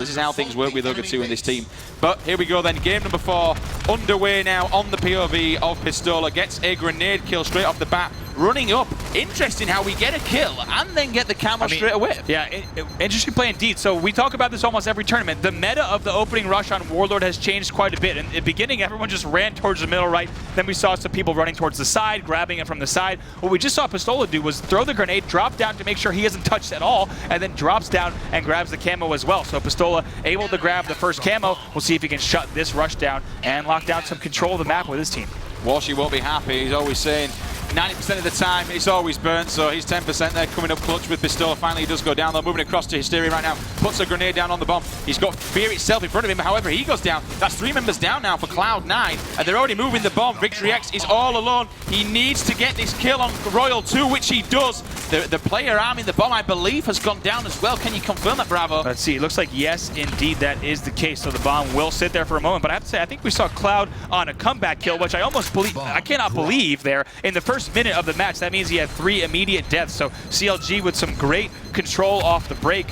This is how things work with Ogre 2 in this team. But here we go then, game number 4 underway now on the POV of Pistola. Gets a grenade kill straight off the bat, running up. Interesting how we get a kill and then get the camo straight away. Yeah, interesting play indeed. So we talk about this almost every tournament. The meta of the opening rush on Warlord has changed quite a bit. In the beginning, everyone just ran towards the middle right. Then we saw some people running towards the side, grabbing it from the side. What we just saw Pistola do was throw the grenade, drop down to make sure he isn't touched at all, and then drops down and grabs the camo as well. So Pistola able to grab the first camo. We'll see if he can shut this rush down and lock down some control of the map with his team. Walshy won't be happy. He's always saying 90% of the time it's always burnt, so he's 10% there coming up clutch with Pistola. Finally he does go down though, moving across to Hysteria right now, puts a grenade down on the bomb. He's got Fear itself in front of him, however he goes down. That's 3 members down now for Cloud9, and they're already moving the bomb. Victory X is all alone. He needs to get this kill on Royal 2, which he does. The player arming the bomb, I believe, has gone down as well. Can you confirm that, Bravo? Let's see, it looks like yes, indeed, that is the case. So the bomb will sit there for a moment, but I have to say, I think we saw Cloud on a comeback kill, which I almost believe, I cannot believe there in the first minute of the match. That means he had 3 immediate deaths. So CLG with some great control off the break,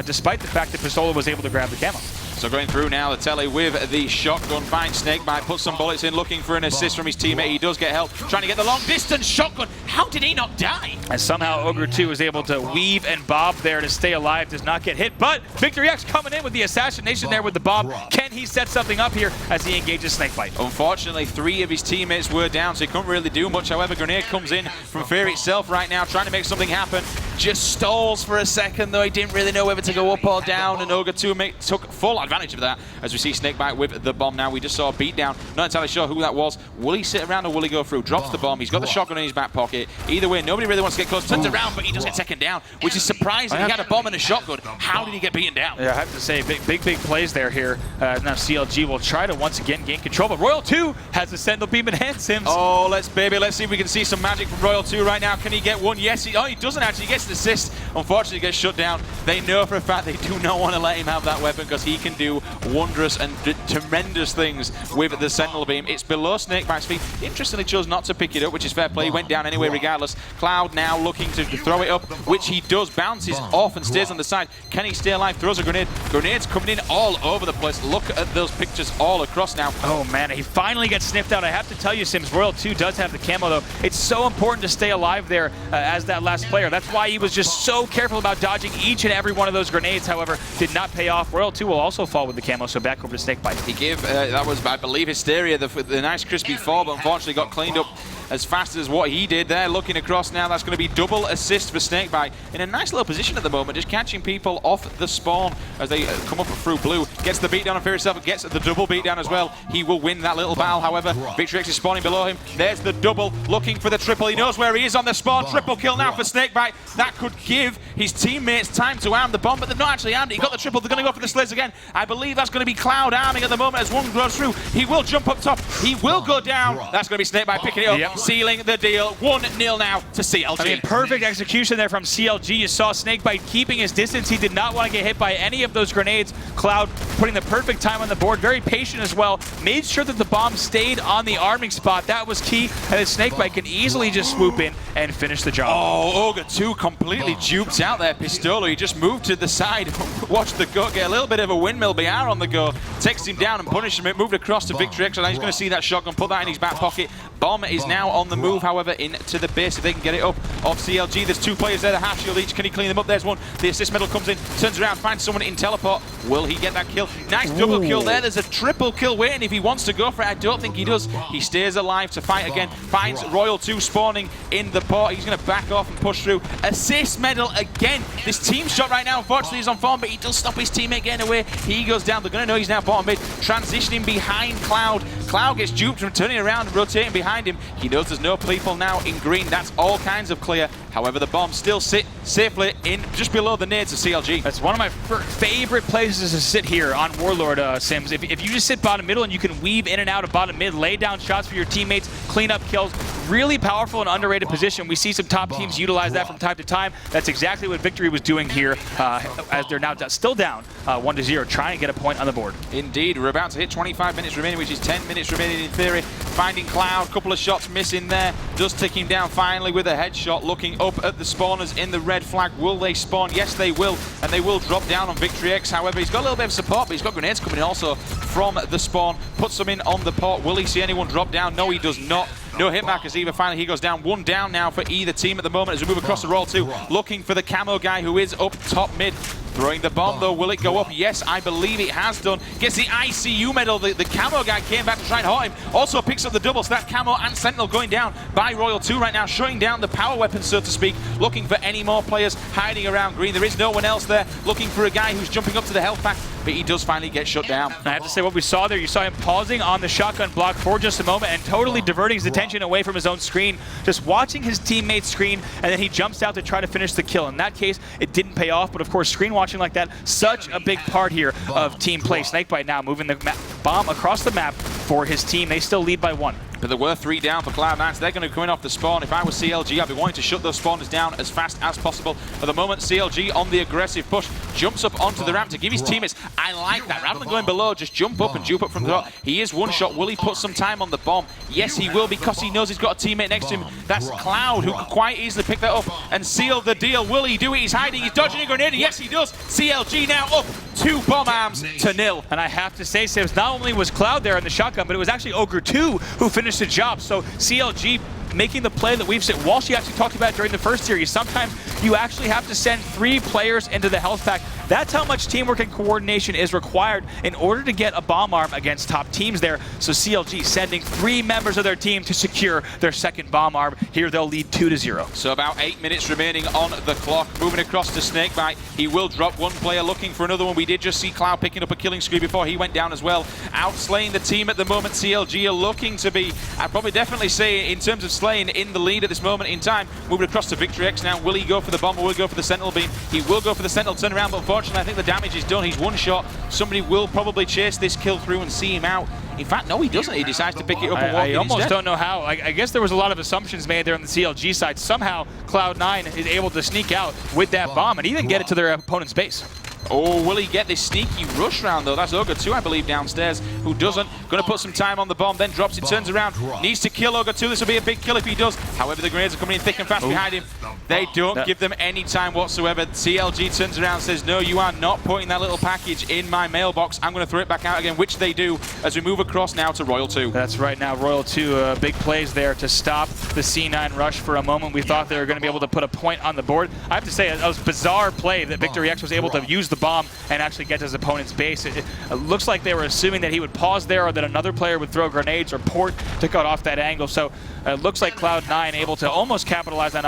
despite the fact that Pistola was able to grab the camo. So going through now, the Telly with the shotgun, finds Snakebite, puts some bullets in, looking for an assist from his teammate. He does get help, trying to get the long distance shotgun. How did he not die? And somehow Ogre 2 is able to weave and bob there to stay alive, does not get hit. But Victory X coming in with the assassination there with the bomb. Can he set something up here as he engages Snakebite? Unfortunately, 3 of his teammates were down, so he couldn't really do much. However, grenade comes in from Fear itself right now, trying to make something happen. Just stalls for a second, though. He didn't really know whether to go up or down, and Ogre 2 took full advantage of that. As we see Snakebite with the bomb now, we just saw a beatdown. Not entirely sure who that was. Will he sit around or will he go through? Drops the bomb. He's got the shotgun in his back pocket. Either way, nobody really wants to get close. Turns around, but he does get taken down, which is surprising. He had a bomb and a shotgun. How did he get beaten down? Yeah, I have to say, big plays there here. Now CLG will try to once again gain control, but Royal 2 has the Sentinel Beam in hand, Sims. Oh, let's see if we can see some magic from Royal 2 right now. Can he get one? Yes, he doesn't actually. He gets an assist. Unfortunately, he gets shut down. They know for a fact they do not want to let him have that weapon because he can do wondrous and tremendous things with the Sentinel Beam. It's below Snakebite's feet. Interestingly chose not to pick it up, which is fair play. He went down anyway regardless. Cloud now looking to throw it up, which he does. Bounces off and stays on the side. Can he stay alive? Throws a grenade. Grenades coming in all over the place. Look at those pictures all across now. Oh man, he finally gets sniffed out. I have to tell you, Sims, Royal 2 does have the camo though. It's so important to stay alive there as that last player. That's why he was just so careful about dodging each and every one of those grenades. However, did not pay off. Royal 2 will also fall with the camo, so back over to Snakebite. He gave, that was, I believe, Hysteria, the nice crispy fall, but unfortunately got cleaned up as fast as what he did there. Looking across now, that's going to be double assist for Snakebite. In a nice little position at the moment, just catching people off the spawn as they come up through blue. Gets the beatdown on Fear itself, gets the double beatdown as well. He will win that little battle, however. Victory X is spawning below him. There's the double, looking for the triple. He knows where he is on the spawn. Triple kill now for Snakebite. That could give his teammates time to arm the bomb, but they've not actually armed it. He got the triple. They're going to go for the sliz again. I believe that's going to be Cloud arming at the moment as one goes through. He will jump up top. He will go down. That's going to be Snakebite picking it up, sealing the deal. 1-0 now to CLG. I mean, perfect execution there from CLG. You saw Snakebite keeping his distance. He did not want to get hit by any of those grenades. Cloud putting the perfect time on the board. Very patient as well. Made sure that the bomb stayed on the arming spot. That was key. And then Snakebite can easily just swoop in and finish the job. Oh, Ogre 2 completely duped out there. Pistola, he just moved to the side. Watched the go, get a little bit of a windmill BR on the go. Takes him down and punishes him. It moved across to Victory X. So now he's going to see that shotgun, put that in his back pocket. Bomb is now on the move, however, into the base if they can get it up off CLG. There's 2 players there, the half shield each. Can he clean them up? There's one. The assist medal comes in, turns around, finds someone in teleport. Will he get that kill? Nice double kill there. There's a triple kill waiting if he wants to go for it. I don't think he does. He stays alive to fight again. Finds Royal 2 spawning in the port. He's going to back off and push through. Assist medal again. This team shot right now, unfortunately, is on form, but he does stop his teammate getting away. He goes down. They're going to know he's now bottom mid. Transitioning behind Cloud. Cloud gets duped from turning around, rotating behind him. He knows there's no people now in green. That's all kinds of clear. However, the bombs still sit safely in just below the nades of CLG. That's one of my favorite places to sit here on Warlord, Sims. If you just sit bottom middle and you can weave in and out of bottom mid, lay down shots for your teammates, clean up kills, really powerful and underrated position. We see some top teams utilize that from time to time. That's exactly what Victory was doing here, as they're now still down 1-0, trying to get a point on the board. Indeed, we're about to hit 25 minutes remaining, which is 10 minutes remaining in theory. Finding Cloud, couple of shots missing there. Does take him down finally with a headshot, looking up at the spawners in the red flag. Will they spawn? Yes, they will, and they will drop down on Victory X. However, he's got a little bit of support, but he's got grenades coming in also from the spawn. Puts them in on the pot. Will he see anyone drop down? No, he does not. No hit markers either. Finally, he goes down. One down now for either team at the moment as we move across the Royal 2. Looking for the camo guy who is up top mid. Throwing the bomb though, will it go up? Yes, I believe it has done. Gets the ICU medal. The camo guy came back to try and haunt him. Also picks up the double, so that camo and sentinel going down by Royal 2 right now, shutting down the power weapon, so to speak. Looking for any more players hiding around green. There is no one else there. Looking for a guy who's jumping up to the health pack, but he does finally get shut down. I have to say, what we saw there, you saw him pausing on the shotgun block for just a moment and totally diverting his attention away from his own screen, just watching his teammate's screen, and then he jumps out to try to finish the kill. In that case, it didn't pay off, but of course, screen watching like that, such a big part here of team play. Snakebite now moving the bomb across the map for his team. They still lead by 1. But there were 3 down for Cloud9, so they're going to come in off the spawn. If I was CLG, I'd be wanting to shut those spawners down as fast as possible. At the moment, CLG on the aggressive push, jumps up onto the ramp to give his teammates. I like that. Rather than going below, just jump up and juke up from the top. He is one shot. Will he put some time on the bomb? Yes, he will, because he knows he's got a teammate next to him. That's Cloud, who could quite easily pick that up and seal the deal. Will he do it? He's hiding. He's dodging a grenade, and yes, he does. CLG now up 2 bomb arms to 0. And I have to say, Sims, not only was Cloud there in the shotgun, but it was actually Ogre 2 who finished the job. So CLG making the play that we've seen. Walsh actually talked about during the first series. Sometimes you actually have to send 3 players into the health pack. That's how much teamwork and coordination is required in order to get a bomb arm against top teams there. So CLG sending 3 members of their team to secure their second bomb arm. Here they'll lead 2-0. So about 8 minutes remaining on the clock. Moving across to Snakebite. He will drop one player, looking for another one. We did just see Cloud picking up a killing spree before he went down as well. Outslaying the team at the moment. CLG are looking to be, I'd probably definitely say, in terms of slaying, in the lead at this moment in time. Moving across to Victory X now. Will he go for the bomb or will he go for the sentinel beam? He will go for the sentinel turn around, but unfortunately I think the damage is done. He's one shot. Somebody will probably chase this kill through and see him out. In fact, no, he doesn't. He decides to pick it up and walk in I almost instead. don't know how. I guess there was a lot of assumptions made there on the CLG side. Somehow Cloud9 is able to sneak out with that bomb and even get it to their opponent's base. Oh, will he get this sneaky rush round though? That's Ogre 2, I believe, downstairs, who doesn't. Going to put some time on the bomb, then drops it, turns around. Needs to kill Ogre 2. This will be a big kill if he does. However, the grenades are coming in thick and fast behind him. They don't give them any time whatsoever. CLG turns around and says, no, you are not putting that little package in my mailbox. I'm going to throw it back out again, which they do as we move across now to Royal 2. That's right now, Royal 2, big plays there to stop the C9 rush for a moment. We thought they were going to be able to put a point on the board. I have to say, it was a bizarre play that Victory X was able to use the bomb and actually get to his opponent's base. It looks like they were assuming that he would pause there or that another player would throw grenades or port to cut off that angle. So it looks like Cloud9 able to almost capitalize on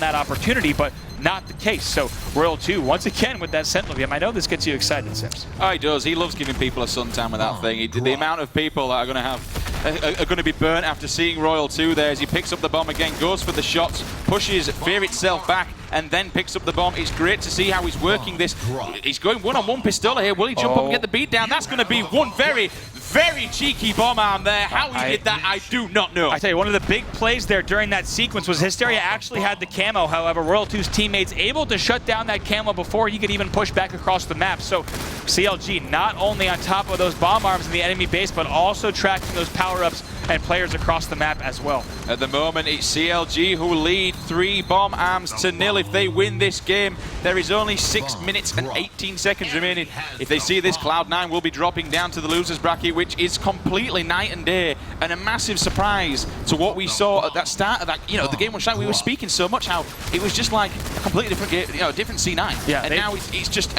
that opportunity, but not the case. So Royal 2 once again with that sentinel beam. I know this gets you excited, Sims. Oh, he does. He loves giving people a sun tan with that thing. The amount of people that are going to be burnt after seeing Royal 2 there as he picks up the bomb again, goes for the shots, pushes Fear itself back, and then picks up the bomb. It's great to see how he's working this. He's going one-on-one Pistola here. Will he jump up and get the beat down? That's going to be one very, very cheeky bomb arm there. How he did that, I do not know. I tell you, one of the big plays there during that sequence was Hysteria actually had the camo. However, Royal 2's teammates able to shut down that camo before he could even push back across the map. So CLG not only on top of those bomb arms in the enemy base, but also tracking those power-ups and players across the map as well. At the moment, it's CLG who lead 3 bomb arms to 0. If they win this game, there is only 6 minutes and 18 seconds remaining. If they see this, Cloud9 will be dropping down to the losers bracket, which is completely night and day, and a massive surprise to what we saw at that start of that, the game one shot. We were speaking so much how it was just like a completely different game, different C9. Yeah, and now it's just,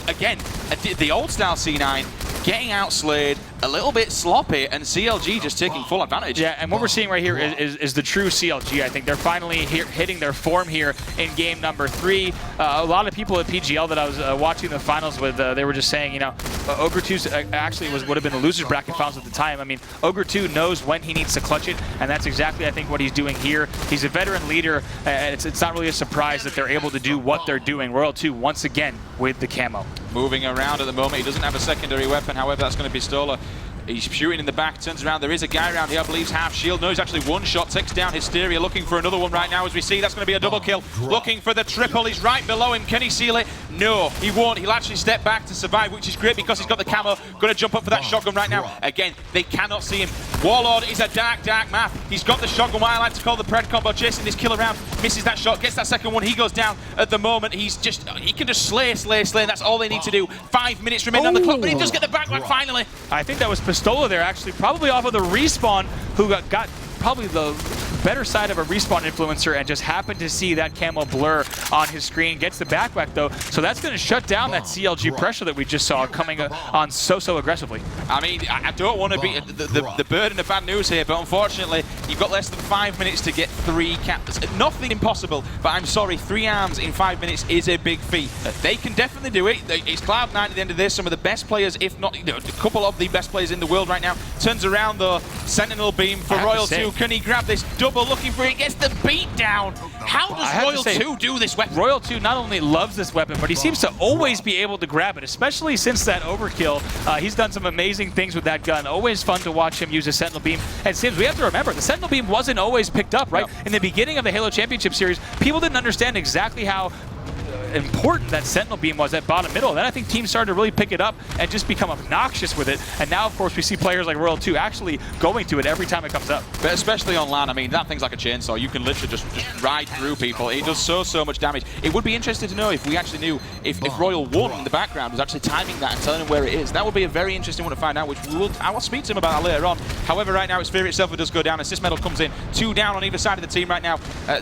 again, the old style C9 getting outslayed, a little bit sloppy, and CLG just taking full advantage. Yeah, and what we're seeing right here is the true CLG. I think they're finally hitting their form here in game number 3. A lot of people at PGL that I was watching the finals with, they were just saying, Ogre 2 actually would have been the losers bracket finals at the time. I mean, Ogre 2 knows when he needs to clutch it, and that's exactly, I think, what he's doing here. He's a veteran leader, and it's not really a surprise that they're able to do what they're doing. Royal 2 once again with the camo. Moving around at the moment, he doesn't have a secondary weapon, however that's going to be Pistola. He's shooting in the back, turns around. There is a guy around here, I believe, half shield. No, he's actually one shot, takes down Hysteria, looking for another one right now as we see. That's going to be a double kill. Looking for the triple. He's right below him. Can he seal it? No, he won't. He'll actually step back to survive, which is great because he's got the camo. Going to jump up for that shotgun right now. Again, they cannot see him. Warlord is a dark, dark map. He's got the shotgun, what I like to call the pred combo, chasing this kill around. Misses that shot, gets that second one. He goes down at the moment. He can just slay. That's all they need to do. 5 minutes remaining on the clock, but he does get the backpack finally. I think that was Pistola there, actually, probably off of the respawn, who got probably the better side of a respawn influencer and just happened to see that camo blur on his screen. Gets the backpack though, so that's going to shut down that CLG pressure that we just saw coming on so aggressively. I mean, I don't want to be the burden of bad news here, but unfortunately, you've got less than 5 minutes to get 3 caps. Nothing impossible, but I'm sorry, 3 arms in 5 minutes is a big feat. They can definitely do it. It's Cloud9 at the end of this. Some of the best players, if not a couple of the best players in the world right now. Turns around though, Sentinel beam for Royal 2. Can he grab this double? Looking for it, gets the beat down. How does Royal 2 do this weapon? Royal 2 not only loves this weapon, but he seems to always be able to grab it, especially since that overkill. He's done some amazing things with that gun. Always fun to watch him use a Sentinel beam. And Sims, we have to remember, the Sentinel beam wasn't always picked up, right? In the beginning of the Halo Championship Series, people didn't understand exactly how important that Sentinel beam was at bottom middle. Then I think teams started to really pick it up and just become obnoxious with it. And now, of course, we see players like Royal 2 actually going to it every time it comes up. But especially on LAN, I mean, that thing's like a chainsaw. You can literally just ride through people. It does so much damage. It would be interesting to know if we actually knew if Royal 1 in the background was actually timing that and telling him where it is. That would be a very interesting one to find out, which I will speak to him about later on. However, right now, it's Fear itself who does go down. Assist medal comes in. 2 down on either side of the team right now.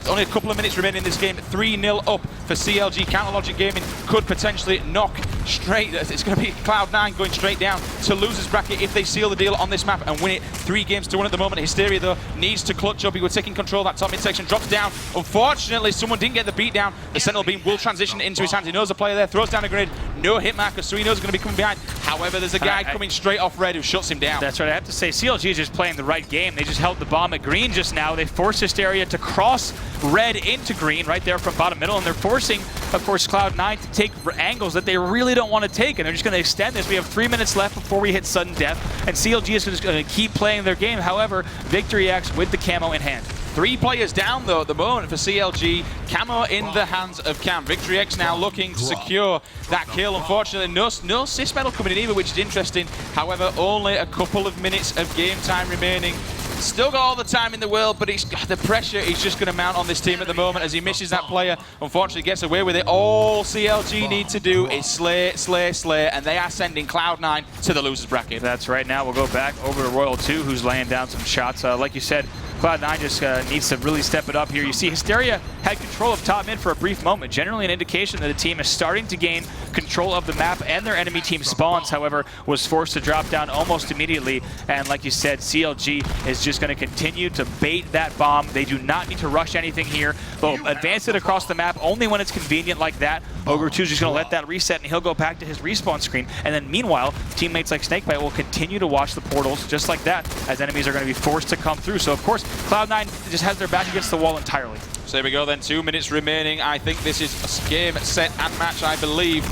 Only a couple of minutes remaining in this game. 3-0 up for CLG. Counter Logic Gaming could potentially knock straight. It's going to be Cloud9 going straight down to losers bracket if they seal the deal on this map and win it 3-1 at the moment. Hysteria though needs to clutch up. He was taking control of that top mid section, drops down. Unfortunately, someone didn't get the beat down. The Sentinel beam will transition into his hands. He knows the player there, throws down a grenade. No hit marker, so he knows he's going to be coming behind. However, there's a guy coming straight off red who shuts him down. That's right. I have to say, CLG is just playing the right game. They just held the bomb at green just now. They forced Hysteria to cross red into green right there from bottom middle, and they're forcing, of course, Cloud9 to take angles that they really don't want to take, and they're just going to extend this. We have 3 minutes left before we hit sudden death, and CLG is just going to keep playing their game. However, Victory X with the camo in hand. 3 players down though at the moment for CLG. Camo in the hands of Cam. Victory X now looking to secure that kill. Unfortunately, no assist medal coming in either, which is interesting. However, only a couple of minutes of game time remaining. Still got all the time in the world, but the pressure is just going to mount on this team at the moment as he misses that player. Unfortunately, gets away with it. All CLG need to do is slay, and they are sending Cloud9 to the losers bracket. That's right. Now we'll go back over to Royal 2, who's laying down some shots. Like you said, Cloud9 just needs to really step it up here. You see Hysteria had control of top mid for a brief moment, generally an indication that the team is starting to gain control of the map and their enemy team spawns, however, was forced to drop down almost immediately. And like you said, CLG is just going to continue to bait that bomb. They do not need to rush anything here. They'll advance it across the map only when it's convenient like that. Ogre 2 is just going to let that reset and he'll go back to his respawn screen. And then meanwhile, teammates like Snakebite will continue to watch the portals just like that as enemies are going to be forced to come through. So of course, Cloud9 just has their back against the wall entirely. So here we go then, 2 minutes remaining. I think this is a game, set, and match, I believe.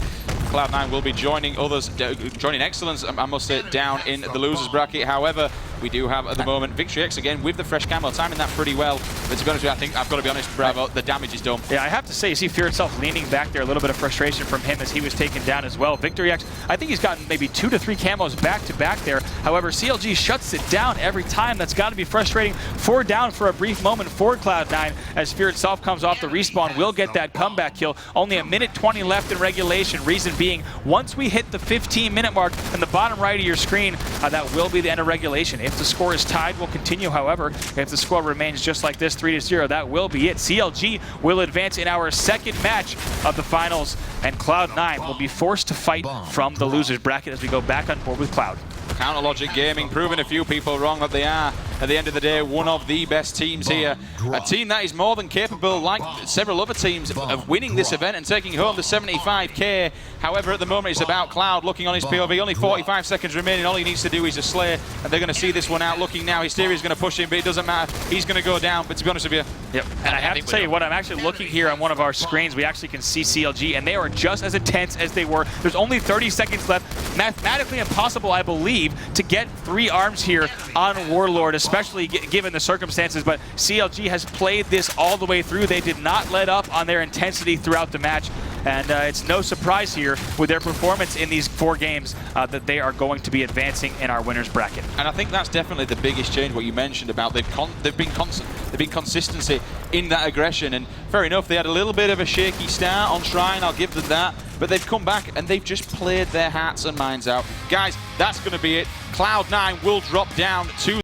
Cloud9 will be joining others, joining Excellence, I must say, down in the losers bracket. However, we do have at the moment Victory X again with the fresh camo, timing that pretty well. But to be honest with you, I think I've got to be honest, Bravo, the damage is done. Yeah, I have to say, you see Fear itself leaning back there, a little bit of frustration from him as he was taken down as well. Victory X, I think he's gotten maybe 2 to 3 camos back to back there. However, CLG shuts it down every time. That's got to be frustrating. 4 down for a brief moment for Cloud9 as Fear itself comes off the respawn, will get that comeback kill. Only 1:20 left in regulation. Reason being, once we hit the 15-minute mark in the bottom right of your screen, that will be the end of regulation. If the score is tied, we'll continue. However, if the score remains just like this, 3-0, that will be it. CLG will advance in our second match of the finals, and Cloud9 will be forced to fight from the losers bracket as we go back on board with Cloud. Counter Logic Gaming proving a few people wrong that they are at the end of the day, one of the best teams here. A team that is more than capable, like several other teams, of winning this event and taking home the 75k. However, at the moment, it's about Cloud looking on his POV. Only 45 seconds remaining. All he needs to do is a slay, and they're going to see this one out. Looking now, Hysteria is going to push him, but it doesn't matter. He's going to go down. But to be honest with you, yep. And I have to tell you what, I'm actually looking here on one of our screens. We actually can see CLG, and they are just as intense as they were. There's only 30 seconds left. Mathematically impossible, I believe, to get 3 arms here on Warlord, especially given the circumstances. But CLG has played this all the way through. They did not let up on their intensity throughout the match. And it's no surprise here with their performance in these 4 games that they are going to be advancing in our winners bracket. And I think that's definitely the biggest change, what you mentioned about they've been consistency in that aggression. And fair enough, they had a little bit of a shaky start on Shrine, I'll give them that. But they've come back and they've just played their hearts and minds out. Guys, that's going to be it. Cloud9 will drop down to